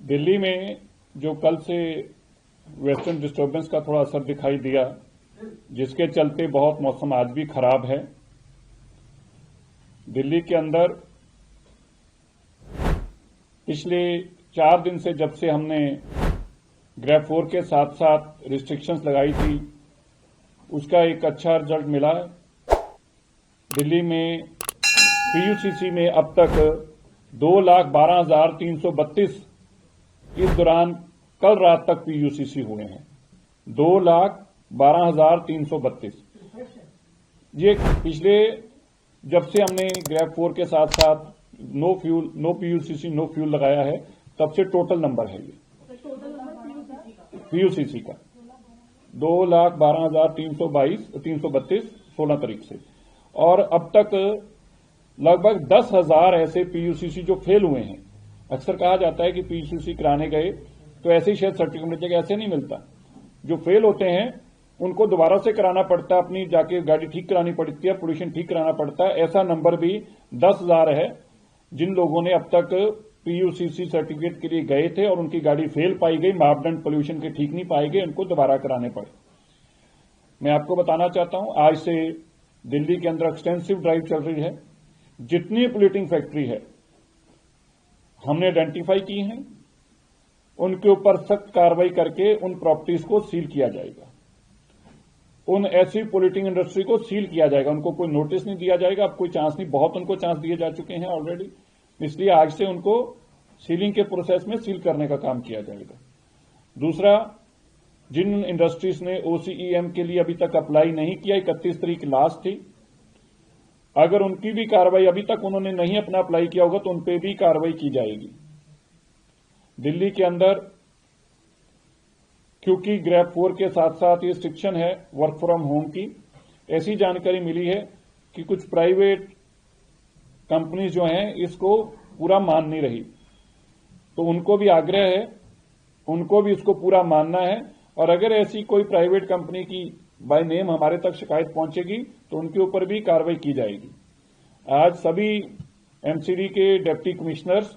दिल्ली में जो कल से वेस्टर्न डिस्टर्बेंस का थोड़ा असर दिखाई दिया, जिसके चलते बहुत मौसम आज भी खराब है। दिल्ली के अंदर पिछले 4 दिन से जब से हमने ग्रेड 4 के साथ साथ रिस्ट्रिक्शंस लगाई थी, उसका एक अच्छा रिजल्ट मिला। दिल्ली में पीयूसीसी में अब तक 2,12,332 इस दौरान कल रात तक पीयूसीसी हुए हैं। 2,12,332 ये पिछले जब से हमने ग्रेड 4 के साथ साथ नो पीयूसीसी नो फ्यूल लगाया है, तब से टोटल नंबर है ये पीयूसीसी का 2,12,332 16 तारीख से। और अब तक लगभग 10,000 ऐसे पीयूसीसी जो फेल हुए हैं। अक्सर कहा जाता है कि पीयूसीसी कराने गए तो ऐसे ही शायद सर्टिफिकेट मिल जाएगा, ऐसे नहीं मिलता। जो फेल होते हैं उनको दोबारा से कराना पड़ता है, अपनी जाके गाड़ी ठीक करानी पड़ती है, पोल्यूशन ठीक कराना पड़ता है। ऐसा नंबर भी 10,000 है जिन लोगों ने अब तक पीयूसीसी सर्टिफिकेट के लिए गए थे और उनकी गाड़ी फेल पाई गई, मापदंड पोल्यूशन के ठीक नहीं पाए गए, उनको दोबारा कराने पड़े। मैं आपको बताना चाहता हूं, आज से दिल्ली के अंदर एक्सटेंसिव ड्राइव चल रही है। जितनी पोल्यूटिंग फैक्ट्री है हमने आइडेंटिफाई की हैं, उनके ऊपर सख्त कार्रवाई करके उन प्रॉपर्टीज को सील किया जाएगा। उन ऐसी पोल्यूटिंग इंडस्ट्री को सील किया जाएगा, उनको कोई नोटिस नहीं दिया जाएगा। अब कोई चांस नहीं, बहुत उनको चांस दिए जा चुके हैं ऑलरेडी, इसलिए आज से उनको सीलिंग के प्रोसेस में सील करने का काम किया जाएगा। दूसरा, जिन इंडस्ट्रीज ने ओसीईएम के लिए अभी तक अप्लाई नहीं किया, 31 तारीख लास्ट थी, अगर उनकी भी कार्रवाई अभी तक उन्होंने नहीं अपना अप्लाई किया होगा तो उन पर भी कार्रवाई की जाएगी। दिल्ली के अंदर क्योंकि ग्रेड 4 के साथ साथ ये रिस्ट्रिक्शन है वर्क फ्रॉम होम की, ऐसी जानकारी मिली है कि कुछ प्राइवेट कंपनीज जो हैं इसको पूरा मान नहीं रही, तो उनको भी आग्रह है, उनको भी इसको पूरा मानना है। और अगर ऐसी कोई प्राइवेट कंपनी की बाय नेम हमारे तक शिकायत पहुंचेगी तो उनके ऊपर भी कार्रवाई की जाएगी। आज सभी एमसीडी के डिप्टी कमिश्नर्स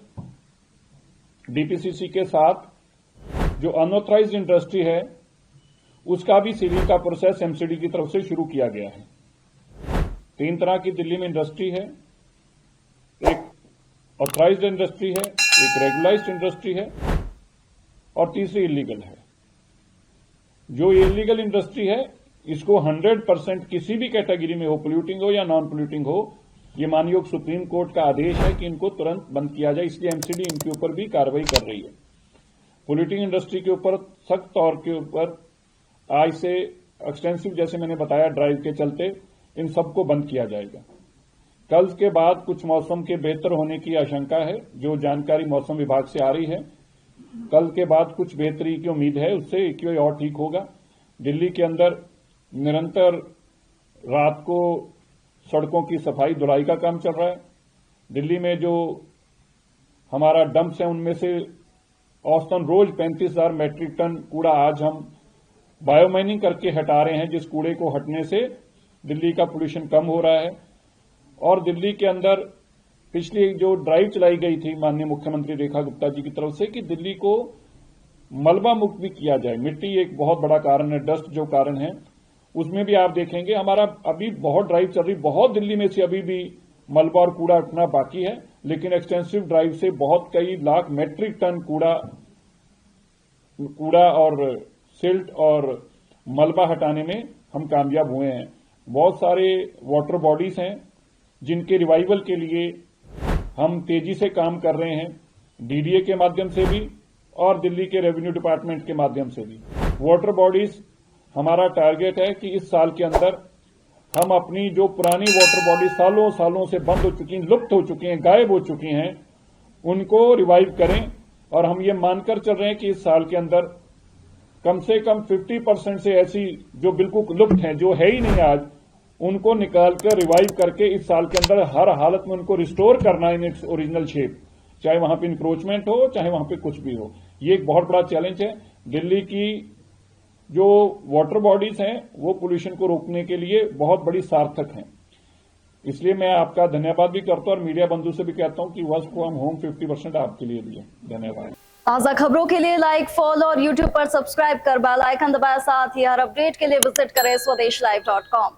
डीपीसीसी के साथ जो अनऑथराइज्ड इंडस्ट्री है उसका भी सीलिंग का प्रोसेस एमसीडी की तरफ से शुरू किया गया है। 3 तरह की दिल्ली में इंडस्ट्री है, एक ऑथराइज्ड इंडस्ट्री है, एक रेगुलाइज्ड इंडस्ट्री है और तीसरी इलीगल है। जो इलीगल इंडस्ट्री है इसको 100% किसी भी कैटेगरी में हो, पोल्यूटिंग हो या नॉन पोल्यूटिंग हो, ये मानयोग सुप्रीम कोर्ट का आदेश है कि इनको तुरंत बंद किया जाए, इसलिए एमसीडी इनके ऊपर भी कार्रवाई कर रही है। पोल्यूटिंग इंडस्ट्री के ऊपर सख्त तौर के ऊपर आज से एक्सटेंसिव, जैसे मैंने बताया, ड्राइव के चलते इन सबको बंद किया जाएगा। कल के बाद कुछ मौसम के बेहतर होने की आशंका है, जो जानकारी मौसम विभाग से आ रही है। कल के बाद कुछ बेहतरी की उम्मीद है, उससे एक और ठीक होगा। दिल्ली के अंदर निरंतर रात को सड़कों की सफाई धुलाई का काम चल रहा है। दिल्ली में जो हमारा डंप्स है उनमें से औसतन रोज 35,000 मैट्रिक टन कूड़ा आज हम बायोमाइनिंग करके हटा रहे हैं, जिस कूड़े को हटने से दिल्ली का पोल्यूशन कम हो रहा है। और दिल्ली के अंदर पिछली जो ड्राइव चलाई गई थी माननीय मुख्यमंत्री रेखा गुप्ता जी की तरफ से कि दिल्ली को मलबा मुक्त भी किया जाए। मिट्टी एक बहुत बड़ा कारण है, डस्ट जो कारण है, उसमें भी आप देखेंगे हमारा अभी बहुत ड्राइव चल रही, बहुत दिल्ली में से अभी भी मलबा और कूड़ा हटना बाकी है, लेकिन एक्सटेंसिव ड्राइव से बहुत कई लाख मैट्रिक टन कूड़ा और सिल्ट और मलबा हटाने में हम कामयाब हुए हैं। बहुत सारे वाटर बॉडीज हैं जिनके रिवाइवल के लिए हम तेजी से काम कर रहे हैं, डीडीए के माध्यम से भी और दिल्ली के रेवेन्यू डिपार्टमेंट के माध्यम से भी। वाटर बॉडीज हमारा टारगेट है कि इस साल के अंदर हम अपनी जो पुरानी वाटर बॉडी सालों सालों से बंद हो चुकी हैं, लुप्त हो चुकी हैं, गायब हो चुकी हैं, उनको रिवाइव करें। और हम ये मानकर चल रहे हैं कि इस साल के अंदर कम से कम 50% से ऐसी जो बिल्कुल लुप्त हैं, जो है ही नहीं आज, उनको निकालकर रिवाइव करके इस साल के अंदर हर हालत में उनको रिस्टोर करना इन इट्स ओरिजिनल शेप, चाहे वहां पे इंक्रोचमेंट हो, चाहे वहां पे कुछ भी हो। ये एक बहुत बड़ा चैलेंज है। दिल्ली की जो वाटर बॉडीज हैं वो पोल्यूशन को रोकने के लिए बहुत बड़ी सार्थक हैं। इसलिए मैं आपका धन्यवाद भी करता हूं और मीडिया बंधु से भी कहता हूं कि वर्क फ्रॉम होम 50% आपके लिए भी है। धन्यवाद। ताज़ा खबरों के लिए लाइक, फॉलो और यूट्यूब पर सब्सक्राइब कर बेल आइकन दबाएं। साथ ही हर अपडेट के लिए विजिट करें स्वदेशलाइव.com।